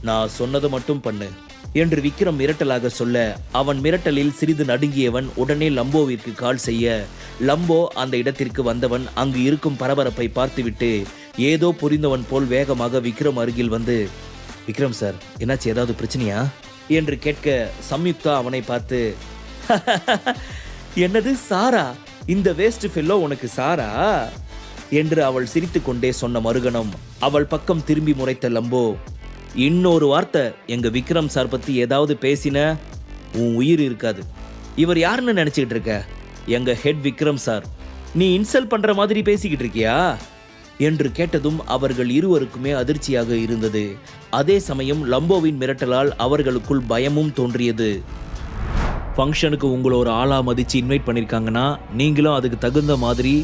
நான் சொன்னதை மட்டும் பண்ணு என்று விக்ரம் மிரட்டலாக சொல்ல, அவன் மிரட்டலில் சிறிது நடுங்கியவன் உடனே லம்போவிற்கு கால் செய்ய, லம்போ அந்த இடத்திற்கு வந்தவன் அங்கு இருக்கும் பரபரப்பை பார்த்துவிட்டு ஏதோ புரிந்தவன் போல் வேகமாக விக்ரம் அருகில் வந்து, விக்ரம் சார், என்னாச்சு, ஏதாவது பிரச்சனையா என்று கேட்க, சம்யுக்தா அவனை பார்த்து, என்னது சாரா, இந்த வேஸ்ட் ஃபெல்லோ உனக்கு சாரா என்று அவள் சிரித்துக்கொண்டே சொன்ன மறுகணம் அவள் பக்கம் திரும்பி முறைத்த லம்போ, இன்னொரு வார்த்தை எங்க விக்ரம் சார் பத்தி ஏதாவது பேசின உன் உயிர் இருக்காது. இவர் யாருன்னு நினைச்சுக்கிட்டு இருக்க? எங்க ஹெட் விக்ரம் சார். நீ இன்சல்ட் பண்ற மாதிரி பேசிக்கிட்டு இருக்கியா என்று கேட்டதும் அவர்கள் இருவருக்குமே அதிர்ச்சியாக இருந்தது. அதே சமயம் லம்போவின் மிரட்டலால் அவர்களுக்குள் பயமும் தோன்றியது. ஃபங்க்ஷனுக்கு உங்களை ஒரு ஆளா மதிச்சு இன்வைட் பண்ணியிருக்காங்கன்னா நீங்களும் அதுக்கு தகுந்த மாதிரி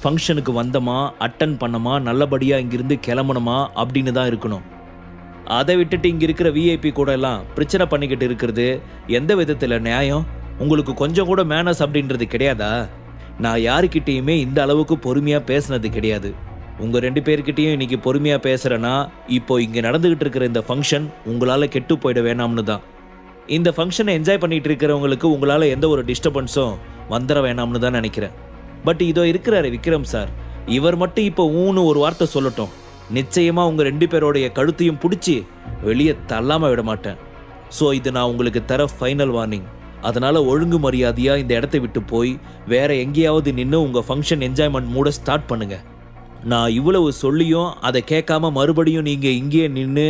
ஃபங்க்ஷனுக்கு வந்தமா, அட்டன் பண்ணமா, நல்லபடியா இங்கிருந்து கிளம்பணுமா அப்படின்னு தான் இருக்கணும். அதை விட்டுட்டு இங்க இருக்கிற விஐபி கூட எல்லாம் பிரச்சனை பண்ணிக்கிட்டு இருக்கிறது எந்த விதத்துல நியாயம்? உங்களுக்கு கொஞ்சம் கூட மேனஸ் அப்படின்றது கிடையாதா? நான் யாருக்கிட்டையுமே இந்த அளவுக்கு பொறுமையா பேசினது கிடையாது. உங்க 2 பேர்கிட்டையும் இன்னைக்கு பொறுமையா பேசுறேன்னா இப்போ இங்க நடந்துகிட்டு இருக்கிற இந்த ஃபங்க்ஷன் உங்களால கெட்டு போயிட வேணாம்னு தான். இந்த ஃபங்க்ஷனை என்ஜாய் பண்ணிட்டு இருக்கிறவங்களுக்கு உங்களால எந்த ஒரு டிஸ்டர்பன்ஸும் வந்துட வேணாம்னு தான் நினைக்கிறேன். பட் இதோ இருக்கிறாரு விக்ரம் சார், இவர் மட்டும் இப்போ ஊன்னு ஒரு வார்த்தை சொல்லட்டும், நிச்சயமா உங்க 2 பேரோடைய கழுத்தையும் பிடிச்சி வெளியே தள்ளாம விட மாட்டேன். ஸோ இது நான் உங்களுக்கு தர ஃபைனல் வார்னிங். அதனால ஒழுங்கு மரியாதையா இந்த இடத்தை விட்டு போய் வேற எங்கேயாவது நின்று உங்க ஃபங்க்ஷன் என்ஜாய்மெண்ட் மூட ஸ்டார்ட் பண்ணுங்க. நான் இவ்வளவு சொல்லியும் அதை கேட்காம மறுபடியும் நீங்க இங்கேயே நின்று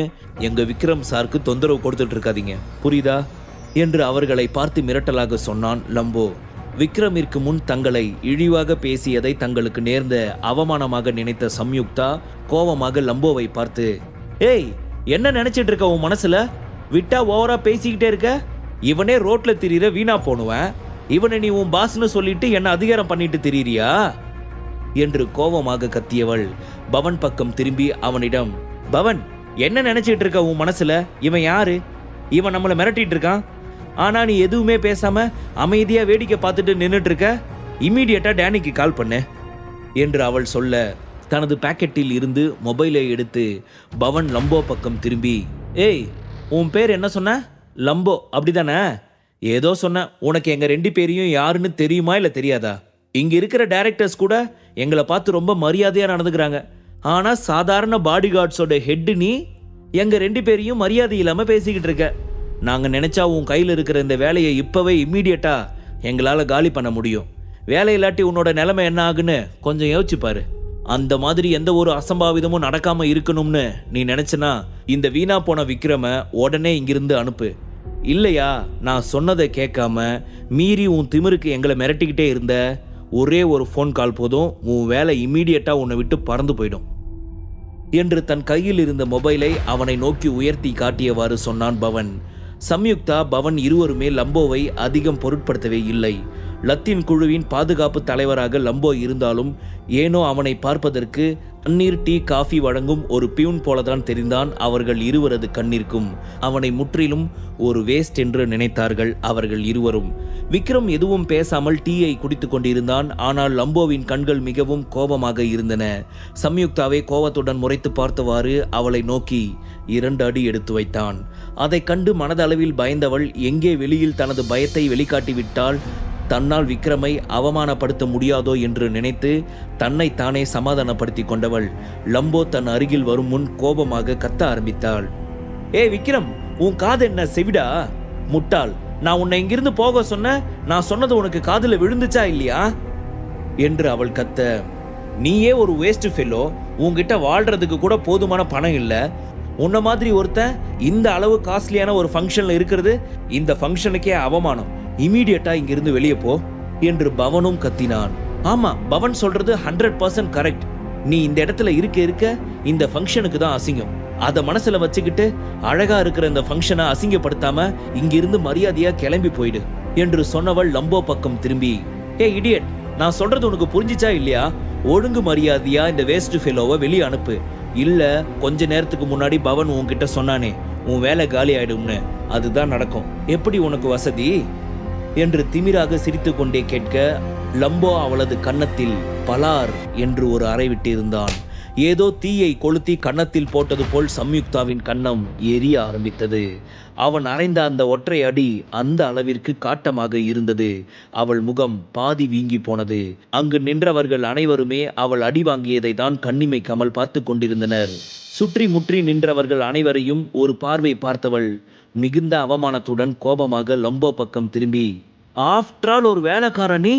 எங்க விக்ரம் சாருக்கு தொந்தரவு கொடுத்துட்டு இருக்காதீங்க, புரியுதா என்று அவர்களை பார்த்து மிரட்டலாக சொன்னான் லம்போ. விக்ரமிற்கு முன் தங்களை இழிவாக பேசியதை தங்களுக்கு நேர்ந்த அவமானமாக நினைத்த சம்யுக்தா கோபமாக லம்போவை பார்த்து, ஏய், என்ன நினைச்சிட்டு இருக்க உன் மனசுல? விட்டா ஓவரா பேசிக்கிட்டே இருக்க. இவனே ரோட்ல திரியிற வீணா போனுவன், இவனை நீ உன் பாஸ்னு சொல்லிட்டு என்ன அதிகாரம் பண்ணிட்டு திரியிறியா என்று கோபமாக கத்தியவள் பவன் பக்கம் திரும்பி அவனிடம், பவன், என்ன நினைச்சிட்டு இருக்க உன் மனசுல? இவன் யாரு? இவன் நம்மளை மிரட்டிட்டு இருக்கான். ஆனா நீ எதுவுமே பேசாம அமைதியா வேடிக்கை பார்த்துட்டு நின்றுட்டு இருக்க. இம்மீடியட்டா டேனிக்கு கால் பண்ணு என்று அவள் சொல்ல, தனது பாக்கெட்டில் இருந்து மொபைலை எடுத்து பவன் லம்போ பக்கம் திரும்பி, ஏய், உன் பேர் என்ன சொன்ன? லம்போ அப்படிதானே? ஏதோ சொன்ன. உனக்கு எங்க 2 பேரையும் யாருன்னு தெரியுமா இல்ல தெரியாதா? இங்க இருக்கிற டைரக்டர்ஸ் கூட எங்களை பார்த்து ரொம்ப மரியாதையா நடந்துக்கிறாங்க. ஆனா சாதாரண பாடி கார்ட்ஸோட ஹெட் நீ எங்க 2 பேரையும் மரியாதை இல்லாம பேசிக்கிட்டு இருக்க. நாங்க நினைச்சா உன் கையில் இருக்கிற இந்த வேலையை இப்பவே இம்மீடியட்டா எங்களால காலி பண்ண முடியும். வேலை இல்லாட்டி உன்னோட நிலைமை என்ன ஆகுன்னு கொஞ்சம் யோசிச்சு பாரு. அந்த மாதிரி எந்த ஒரு அசம்பாவிதமும் நடக்காம இருக்கணும்னு நீ நினைச்சனா இந்த வீணா போன விக்ரம உடனே இங்கிருந்து அனுப்பு. இல்லையா நான் சொன்னதை கேட்காம மீறி உன் திமிருக்கு எங்களை மிரட்டிக்கிட்டே இருந்த ஒரே ஒரு ஃபோன் கால் போதும், உன் வேலை இம்மீடியட்டா உன்னை விட்டு பறந்து போயிடும் என்று தன் கையில் இருந்த மொபைலை அவனை நோக்கி உயர்த்தி காட்டியவாறு சொன்னான் பவன். சம்யுக்தா, பவன் இருவருமே லம்போவை அதிகம் பொருட்படுத்தவே இல்லை. லத்தீன் குழுவின் பாதுகாப்பு தலைவராக லம்போ இருந்தாலும் ஏனோ அவனை பார்ப்பதற்கு தண்ணீர், டீ, காஃபி வழங்கும் ஒரு பியூன் போலதான் தெரிந்தான் அவர்கள் இருவரது கண்ணிற்கும். அவனை முற்றிலும் ஒரு வேஸ்ட் என்று நினைத்தார்கள் அவர்கள் இருவரும். விக்ரம் எதுவும் பேசாமல் டீயை குடித்துக் கொண்டிருந்தான். ஆனால் லம்போவின் கண்கள் மிகவும் கோபமாக இருந்தன. சம்யுக்தாவை கோபத்துடன் முறைத்து பார்த்தவாறு அவளை நோக்கி 2 அடி எடுத்து வைத்தான். அதை கண்டு மனதளவில் பயந்தவள் எங்கே வெளியில் தனது பயத்தை வெளிக்காட்டிவிட்டால் தன்னால் விக்ரமை அவமானப்படுத்த முடியாதோ என்று நினைத்து தன்னை தானே சமாதானப்படுத்தி கொண்டவள் லம்போ தன் அருகில் வரும் முன் கோபமாக கத்த ஆரம்பித்தாள். ஏ விக்ரம், உன் காது என்ன செவிடா? முட்டாள், நான் உன்னை இங்கிருந்து போக சொன்ன. நான் சொன்னது உனக்கு காதுல விழுந்துச்சா இல்லையா என்று அவள் கத்த, நீயே ஒரு வேஸ்ட் ஃபெல்லோ, உன்கிட்ட வாழ்றதுக்கு கூட போதுமான பணம் இல்லை. உன்ன மாதிரி ஒருத்தன் இந்த அளவு காஸ்ட்லியான ஒரு ஃபங்க்ஷன்ல இருக்கிறது இந்த ஃபங்க்ஷனுக்கே அவமானம். இமீடியட்டா இங்கிருந்து வெளியே போ என்று பவனும் கத்தினான். ஆமா, பவன் சொல்றது 100% கரெக்ட். நீ இந்த இடத்துல இருக்க இந்த ஃபங்க்ஷனுக்கு தான் அசிங்கம். அதை மனசுல வச்சுக்கிட்டு அழகா இருக்கிற இந்த ஃபங்க்ஷனை அசிங்கப்படுத்தாம இங்கிருந்து மரியாதையா கிளம்பி போயிடு என்று சொன்னவள் லம்போ பக்கம் திரும்பி, ஏ இடியட், நான் சொல்றது உனக்கு புரிஞ்சிச்சா இல்லையா? ஒழுங்கு மரியாதையா இந்த வேஸ்ட் ஃபெலோவை வெளியே அனுப்பு. இல்ல கொஞ்ச நேரத்துக்கு முன்னாடி பவன் உன்கிட்ட சொன்னானே உன் வேலை காலி ஆயிடும்னு, அதுதான் நடக்கும். எப்படி உனக்கு வசதி என்று திமிராக சிரித்து கொண்டே கேட்க லம்போ அவளது கன்னத்தில் பலார் என்று ஒரு அறை விட்டிருந்தான். ஏதோ தீயை கொளுத்தி கன்னத்தில் போட்டது போல் சம்யுக்தாவின் கன்னம் எரிய ஆரம்பித்தது. அவன் அறைந்த அந்த ஒற்றை அடி அந்த அளவிற்கு காட்டமாக இருந்தது. அவள் முகம் பாதி வீங்கி போனது. அங்கு நின்றவர்கள் அனைவருமே அவள் அடி வாங்கியதை தான் கண்ணிமைக்காமல் பார்த்து கொண்டிருந்தனர். சுற்றி முற்றி நின்றவர்கள் அனைவரையும் ஒரு பார்வை பார்த்தவள் மிகுந்த அவமானத்துடன் கோபமாக லம்போ பக்கம் திரும்பி, ஆஃப்டர் ஆல் ஒரு வேலைக்காரன் நீ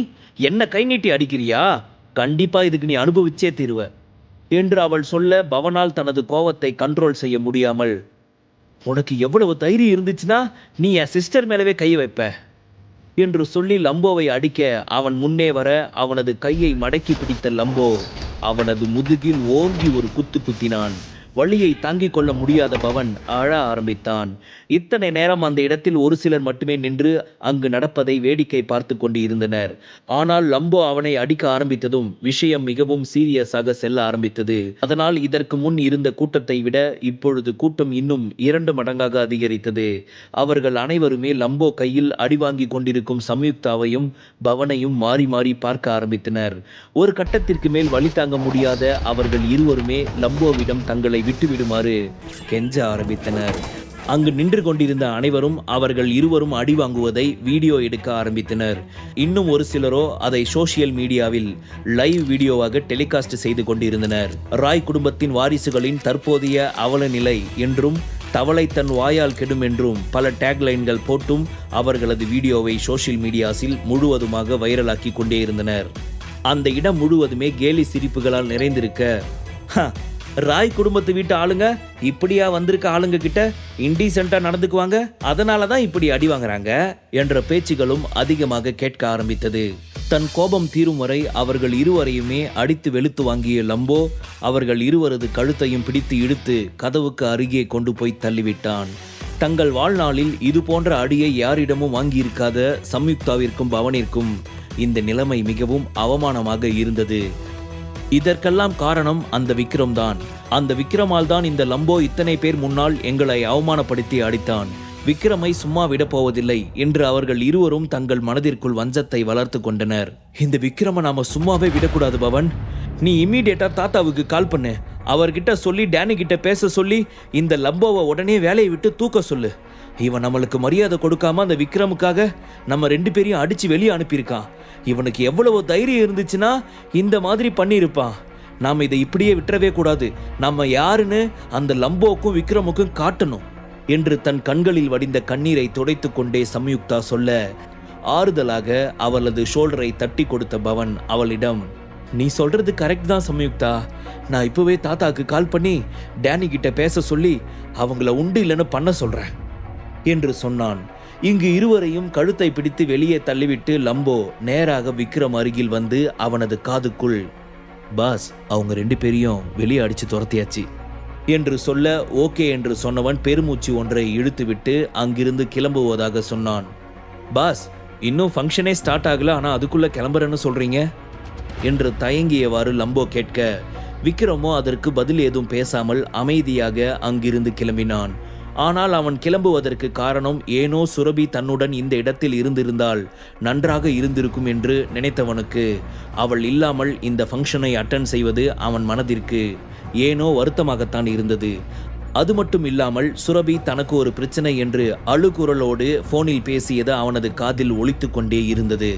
என்ன கை நீட்டி அடிக்கிறியா? கண்டிப்பா இதுக்கு நீ அனுபவிச்சே தீருவ என்று அவள் சொல்ல, பவனால் தனது கோபத்தை கண்ட்ரோல் செய்ய முடியாமல், உனக்கு எவ்வளவு தைரியம் இருந்துச்சுன்னா நீ என் சிஸ்டர் மேலவே கை வைப்ப என்று சொல்லி லம்போவை அடிக்க அவன் முன்னே வர அவனது கையை மடக்கி பிடித்த லம்போ அவனது முதுகில் ஓங்கி ஒரு குத்து குத்தினான். வலியை தாங்கிக் கொள்ள முடியாத பவன் அழ ஆரம்பித்தான். இத்தனை நேரம் அந்த இடத்தில் ஒரு சிலர் மட்டுமே நின்று அங்கு நடப்பதை வேடிக்கை பார்த்து கொண்டு இருந்தனர். ஆனால் லம்போ அவனை அடிக்க ஆரம்பித்ததும் விஷயம் மிகவும் சீரியஸாக செல்ல ஆரம்பித்தது. அதனால் இதற்கு முன் இருந்த கூட்டத்தை விட இப்பொழுது கூட்டம் இன்னும் 2 மடங்காக அதிகரித்தது. அவர்கள் அனைவருமே லம்போ கையில் அடி வாங்கி கொண்டிருக்கும் சம்யுக்தாவையும் பவனையும் மாறி மாறி பார்க்க ஆரம்பித்தனர். ஒரு கட்டத்திற்கு மேல் வலி தாங்க முடியாத அவர்கள் இருவருமே லம்போவிடம் தங்களை விட்டுவிடுமாறு கெஞ்ச ஆரம்பித்தனர். அங்கு நின்று கொண்டிருந்த அனைவரும் அவர்கள் இருவரும் அடி வாங்குவதை வீடியோ எடுக்க ஆரம்பித்தனர். இன்னும் ஒரு சிலரோ அதை சோசியல் மீடியாவில் லைவ் வீடியோவாக டெலிகாஸ்ட் செய்து கொண்டிருந்தனர். ராய் குடும்பத்தின் வாரிசுகளின் தற்போதைய அவல நிலை என்றும் தவளை தன் வாயால் கெடும் என்றும் பல டேக்லைன்கள் போட்டும் அவர்களது வீடியோவை சோசியல் மீடியாஸில் முழுவதுமாக வைரலாக்கி கொண்டே இருந்தனர். அந்த இடம் முழுவதுமே கேலி சிரிப்புகளால் நிறைந்திருக்க, ராய் குடும்பத்து வீட்டு ஆளுங்க இப்படியா வந்திருக்க ஆளுங்க கிட்ட இன்டீசென்ட்டா நடந்துக்குவாங்க, அதனால தான் இப்படி அடி வாங்குறாங்க என்ற பேச்சுகளும் அதிகமாக கேட்க ஆரம்பித்தது. தன் கோபம் தீரும் வரை அவர்கள் இருவரையுமே அடித்து வெளுத்து வாங்கிய லம்போ அவர்கள் இருவரது கழுத்தையும் பிடித்து இழுத்து கதவுக்கு அருகே கொண்டு போய் தள்ளிவிட்டான். தங்கள் வாழ்நாளில் இது போன்ற அடியை யாரிடமும் வாங்கியிருக்காத சம்யுக்தாவிற்கும் பவனிற்கும் இந்த நிலைமை மிகவும் அவமானமாக இருந்தது. இதற்கெல்லாம் காரணம் அந்த விக்ரம் தான். அந்த விக்ரமால் தான் இந்த லம்போ இத்தனை பேர் முன்னால் எங்களை அவமானப்படுத்தி அடித்தான். விக்ரமை சும்மா விடப்போவதில்லை என்று அவர்கள் இருவரும் தங்கள் மனதிற்குள் வஞ்சத்தை வளர்த்து கொண்டனர். இந்த விக்ரம நாம சும்மாவே விடக்கூடாது பவன். நீ இம்மீடியட்டா தாத்தாவுக்கு கால் பண்ணு. அவர்கிட்ட சொல்லி டேனி கிட்ட பேச சொல்லி இந்த லம்போவை உடனே வேலையை விட்டு தூக்க சொல்லு. இவன் நம்மளுக்கு மரியாதை கொடுக்காம அந்த விக்ரமுக்காக நம்ம 2 பேரையும் அடிச்சு வெளியே அனுப்பியிருக்கான். இவனுக்கு எவ்வளவு தைரியம் இருந்துச்சுன்னா இந்த மாதிரி பண்ணியிருப்பான். நாம் இதை இப்படியே விட்டுறவே கூடாது. நம்ம யாருன்னு அந்த லம்போவுக்கும் விக்ரமுக்கும் காட்டணும் என்று தன் கண்களில் வடிந்த கண்ணீரை துடைத்து கொண்டே சம்யுக்தா சொல்ல, ஆறுதலாக அவளது ஷோல்டரை தட்டி கொடுத்த பவன் அவளிடம், நீ சொல்றது கரெக்ட் தான் சம்யுக்தா. நான் இப்பவே தாத்தாக்கு கால் பண்ணி டேனி கிட்ட பேச சொல்லி அவங்கள உண்டு இல்லைன்னு பண்ண சொல்றேன் என்று சொன்னான். இங்கு இருவரையும் கழுத்தை பிடித்து வெளியே தள்ளிவிட்டு லம்போ நேராக விக்ரம் அருகில் வந்து அவனது காதுக்குள், பாஸ் அவங்க 2 பேரையும் வெளியே அடிச்சு துரத்தியாச்சு என்று சொல்ல, ஓகே என்று சொன்னவன் பெருமூச்சு ஒன்றை இழுத்துவிட்டு அங்கிருந்து கிளம்புவதாக சொன்னான். பாஸ் இன்னும் ஃபங்க்ஷனே ஸ்டார்ட் ஆகல, ஆனா அதுக்குள்ள கிளம்புறேன்னு சொல்றீங்க என்று தயங்கியவாறு லம்போ கேட்க, விக்ரமோ அதற்கு பதில் ஏதும் பேசாமல் அமைதியாக அங்கிருந்து கிளம்பினான். ஆனால் அவன் கிளம்புவதற்கு காரணம் ஏனோ சுரபி தன்னுடன் இந்த இடத்தில் இருந்திருந்தால் நன்றாக இருந்திருக்கும் என்று நினைத்தவனுக்கு அவள் இல்லாமல் இந்த ஃபங்க்ஷனை அட்டன் செய்வது அவன் மனதிற்கு ஏனோ வருத்தமாகத்தான் இருந்தது. அது மட்டும் இல்லாமல் சுரபி தனக்கு ஒரு பிரச்சனை என்று அழுகுரலோடு போனில் பேசியது அவனது காதில் ஒலித்து கொண்டே இருந்தது.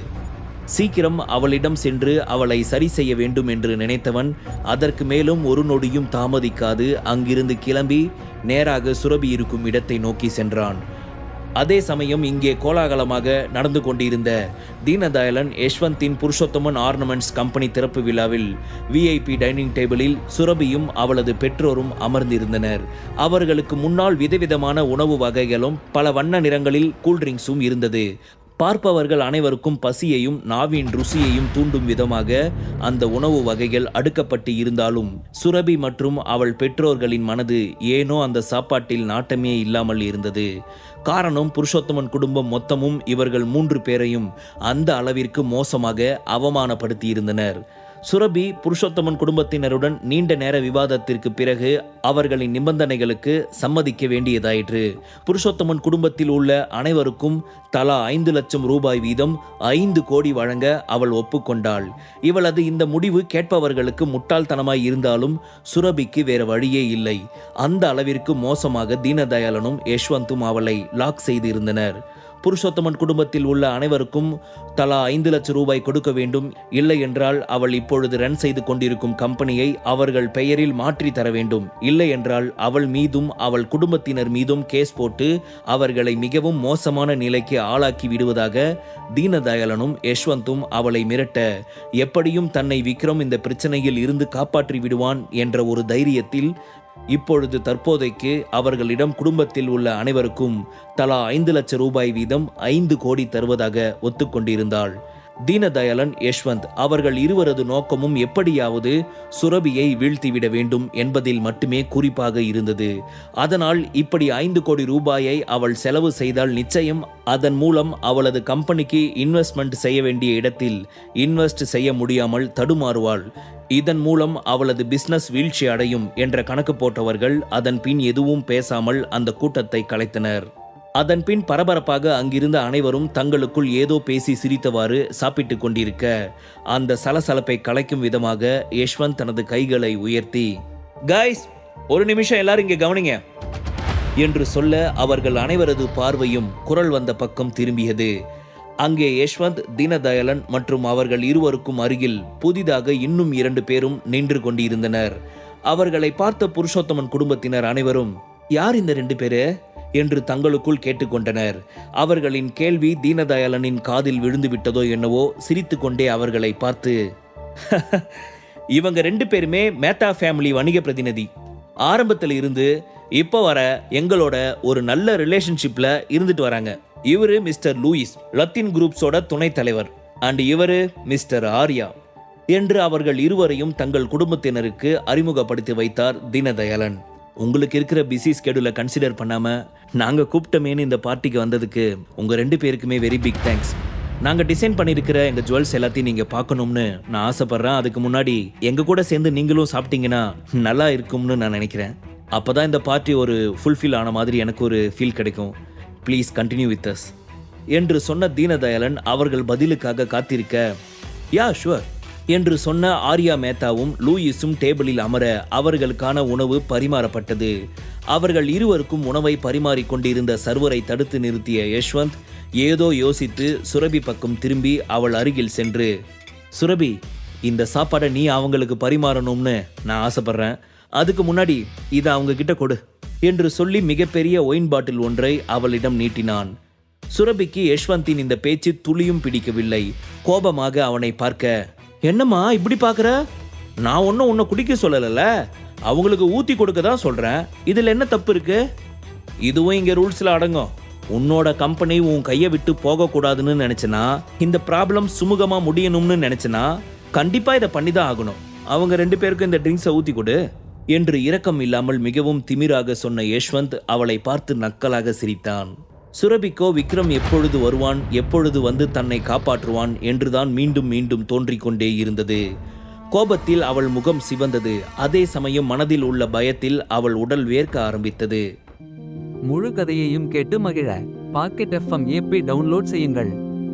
சீக்கிரம் அவளிடம் சென்று அவளை சரி செய்ய வேண்டும் என்று நினைத்தவன் அதற்கு மேலும் ஒரு நொடியும் தாமதிக்காது அங்கிருந்து கிளம்பி நேராக சுரபி இருக்கும் இடத்தை நோக்கி சென்றான். அதே சமயம் இங்கே கோலாகலமாக நடந்து கொண்டிருந்த தீனதயாளன் யஷ்வந்தின் புருஷோத்தமன் ஆர்னமெண்ட்ஸ் கம்பெனி திறப்பு விழாவில் விஐபி டைனிங் டேபிளில் சுரபியும் அவளது பெற்றோரும் அமர்ந்திருந்தனர். அவர்களுக்கு முன்னால் விதவிதமான உணவு வகைகளும் பல வண்ண நிறங்களில் கூல்ட்ரிங்க்ஸும் இருந்தது. பார்ப்பவர்கள் அனைவருக்கும் பசியையும் நாவின் ருசியையும் தூண்டும் விதமாக அந்த உணவு வகைகள் அடுக்கப்பட்டு இருந்தாலும் சுரபி மற்றும் அவள் பெற்றோர்களின் மனது ஏனோ அந்த சாப்பாட்டில் நாட்டமே இல்லாமல் இருந்தது. காரணம், புருஷோத்தமன் குடும்பம் மொத்தமும் இவர்கள் 3 பேரையும் அந்த அளவிற்கு மோசமாக அவமானப்படுத்தி இருந்தனர். சுரபி புருஷோத்தமன் குடும்பத்தினருடன் நீண்ட நேர விவாதத்திற்கு பிறகு அவர்களின் நிபந்தனைகளுக்கு சம்மதிக்க வேண்டியதாயிற்று. புருஷோத்தமன் குடும்பத்தில் உள்ள அனைவருக்கும் தலா 5 லட்சம் ரூபாய் வீதம் 5 கோடி வழங்க அவள் ஒப்புக்கொண்டாள். இவளது இந்த முடிவு கேட்பவர்களுக்கு முட்டாள்தனமாய் இருந்தாலும் சுரபிக்கு வேற வழியே இல்லை. அந்த அளவிற்கு மோசமாக தீனதயாளனும் யஷ்வந்தும் அவளை லாக் செய்து இருந்தனர். புருஷோத்தமன் குடும்பத்தில் உள்ள அனைவருக்கும் தலா 5 லட்சம் ரூபாய் கொடுக்க வேண்டும். இல்லை என்றால் அவள் இப்பொழுது ரன் செய்து கொண்டிருக்கும் கம்பெனியை அவர்கள் பெயரில் மாற்றி தர வேண்டும். இல்லை என்றால் அவள் மீதும் அவள் குடும்பத்தினர் மீதும் கேஸ் போட்டு அவர்களை மிகவும் மோசமான நிலைக்கு ஆளாக்கி விடுவதாக தீனதயாளனும் யஷ்வந்தும் அவளை மிரட்ட, எப்படியும் தன்னை விக்ரம் இந்த பிரச்சனையில் இருந்து காப்பாற்றி விடுவான் என்ற ஒரு தைரியத்தில் இப்பொழுது தற்போதைக்கு அவர்களிடம் குடும்பத்தில் உள்ள அனைவருக்கும் தலா 5 லட்சம் ரூபாய் வீதம் 5 கோடி தருவதாக ஒத்துக்கொண்டிருந்தாள். தீனதயாளன், யஷ்வந்த் அவர்கள் இருவரது நோக்கமும் எப்படியாவது சுரபியை வீழ்த்திவிட வேண்டும் என்பதில் மட்டுமே குறிப்பாக இருந்தது. அதனால் இப்படி 5 கோடி ரூபாயை அவள் செலவு செய்தால் நிச்சயம் அதன் மூலம் அவளது கம்பெனிக்கு இன்வெஸ்ட்மெண்ட் செய்ய வேண்டிய இடத்தில் இன்வெஸ்ட் செய்ய முடியாமல் தடுமாறுவாள். இதன் மூலம் அவளது பிசினஸ் வீழ்ச்சி அடையும் என்ற கணக்கு போட்டவர்கள் அதன் பின் எதுவும் பேசாமல் அந்த கூட்டத்தை கலைத்தனர். அதன் பின் பரபரப்பாக அங்கிருந்த அனைவரும் தங்களுக்குள் ஏதோ பேசி சிரித்தவாறு சாப்பிட்டு கொண்டிருக்க, அந்த சலசலப்பை கலைக்கும் விதமாக யஷ்வந்த் தனது கைகளை உயர்த்தி, "கைஸ், ஒரு நிமிஷம் எல்லாரும் இங்கே கவனிங்க" என்று சொல்ல அவர்கள் அனைவரது பார்வையும் குரல் வந்த பக்கம் திரும்பியது. அங்கே யஷ்வந்த், தீனதயாளன் மற்றும் அவர்கள் இருவருக்கும் அருகில் புதிதாக இன்னும் 2 பேரும் நின்று கொண்டிருந்தனர். அவர்களை பார்த்த புருஷோத்தமன் குடும்பத்தினர் அனைவரும், "யார் இந்த 2 பேரு?" என்று தங்களுக்குள் கேட்டுக்கொண்டனர். அவர்களின் கேள்வி தீனதயாளனின் காதில் விழுந்து விட்டதோ என்னவோ சிரித்து கொண்டே அவர்களை பார்த்து, "இவங்க 2 பேருமே மேத்தா ஃபேமிலி வணிக பிரதிநிதி. ஆரம்பத்தில் இருந்து இப்போ வர எங்களோட ஒரு நல்ல ரிலேஷன்ஷிப்ல இருந்துட்டு வராங்க. இவரு மிஸ்டர் லூயிஸ், லத்தீன் குரூப்ஸோட துணைத் தலைவர், அண்ட் இவரு மிஸ்டர் ஆர்யா" என்று அவர்கள் இருவரையும் தங்கள் குடும்பத்தினருக்கு அறிமுகப்படுத்தி வைத்தார் தீனதயாளன். "உங்களுக்கு இருக்கிற பிஸி ஸ்கெடியூலை கன்சிடர் பண்ணாம நாங்க கூப்பிட்டமேனு இந்த பார்ட்டிக்கு வந்ததுக்கு உங்க 2 பேருக்குமே வெரி பிக் தேங்க்ஸ். நாங்க டிசைன் பண்ணியிருக்கிற எங்க ஜுவல்ஸ் எல்லாத்தையும் நீங்க பார்க்கணும்னு நான் ஆசைப்படுறேன். அதுக்கு முன்னாடி எங்க கூட சேர்ந்து நீங்களும் சாப்பிட்டீங்கன்னா நல்லா இருக்கும்னு நான் நினைக்கிறேன். அப்பதான் இந்த பார்ட்டி ஒரு ஃபுல்ஃபில் ஆன மாதிரி எனக்கு ஒரு ஃபீல் கிடைக்கும். ப்ளீஸ் கண்டினியூ வித் அஸ்" என்று சொன்ன தீனதயாளன் அவர்கள் பதிலுக்காக காத்திருக்க, "யா ஷுவர்" என்று சொன்ன ஆர்யா மேத்தாவும் லூயிஸும் டேபிளில் அமர அவர்களுக்கான உணவு பரிமாறப்பட்டது. அவர்கள் இருவருக்கும் உணவை பரிமாறிக் கொண்டிருந்த சர்வரை தடுத்து நிறுத்திய யஷ்வந்த் ஏதோ யோசித்து சுரபி பக்கம் திரும்பி அவள் அருகில் சென்று, "சுரபி, இந்த சாப்பாடை நீ அவங்களுக்கு பரிமாறணும்னு நான் ஆசைப்படுறேன். அதுக்கு முன்னாடி இதை அவங்க கிட்ட கொடு" என்று சொல்லி மிகப்பெரிய ஒயின் பாட்டில் ஒன்றை அவளிடம் நீட்டினான். சுரபிக்கு யஷ்வந்தின் இந்த பேச்சு துளியும் பிடிக்கவில்லை. கோபமாக அவனை பார்க்க, "என்னம்மா இப்படி பார்க்குற? நான் ஒன்றும் உன்னை குடிக்க சொல்லலைல்ல, அவங்களுக்கு ஊற்றி கொடுக்க தான் சொல்கிறேன். இதில் என்ன தப்பு இருக்கு? இதுவும் இங்கே ரூல்ஸில் அடங்கும். உன்னோட கம்பெனி உன் கையை விட்டு போகக்கூடாதுன்னு நினச்சினா, இந்த ப்ராப்ளம் சுமூகமாக முடியணும்னு நினச்சினா கண்டிப்பாக இதை பண்ணி தான் ஆகணும். அவங்க 2 பேருக்கும் இந்த ட்ரிங்க்ஸை ஊற்றி கொடு" என்று இரக்கம் இல்லாமல் மிகவும் திமிராக சொன்ன யஷ்வந்த் அவளை பார்த்து நக்கலாக சிரித்தான். சுரபிக்கோ விக்ரம் எப்பொழுது வருவான், எப்பொழுது வந்து தன்னை காப்பாற்றுவான் என்றுதான் மீண்டும் மீண்டும் தோன்றிக் கொண்டே இருந்தது. கோபத்தில் அவள் முகம் சிவந்தது. அதே சமயம் மனதில் உள்ள பயத்தில் அவள் உடல் வேர்க்க ஆரம்பித்தது. முழு கதையையும் கேட்டு மகிழ பாக்கெட் FM ஆப்பை டவுன்லோட் செய்யுங்கள்.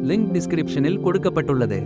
லிங்க் டிஸ்கிரிப்ஷனில் கொடுக்கப்பட்டுள்ளது.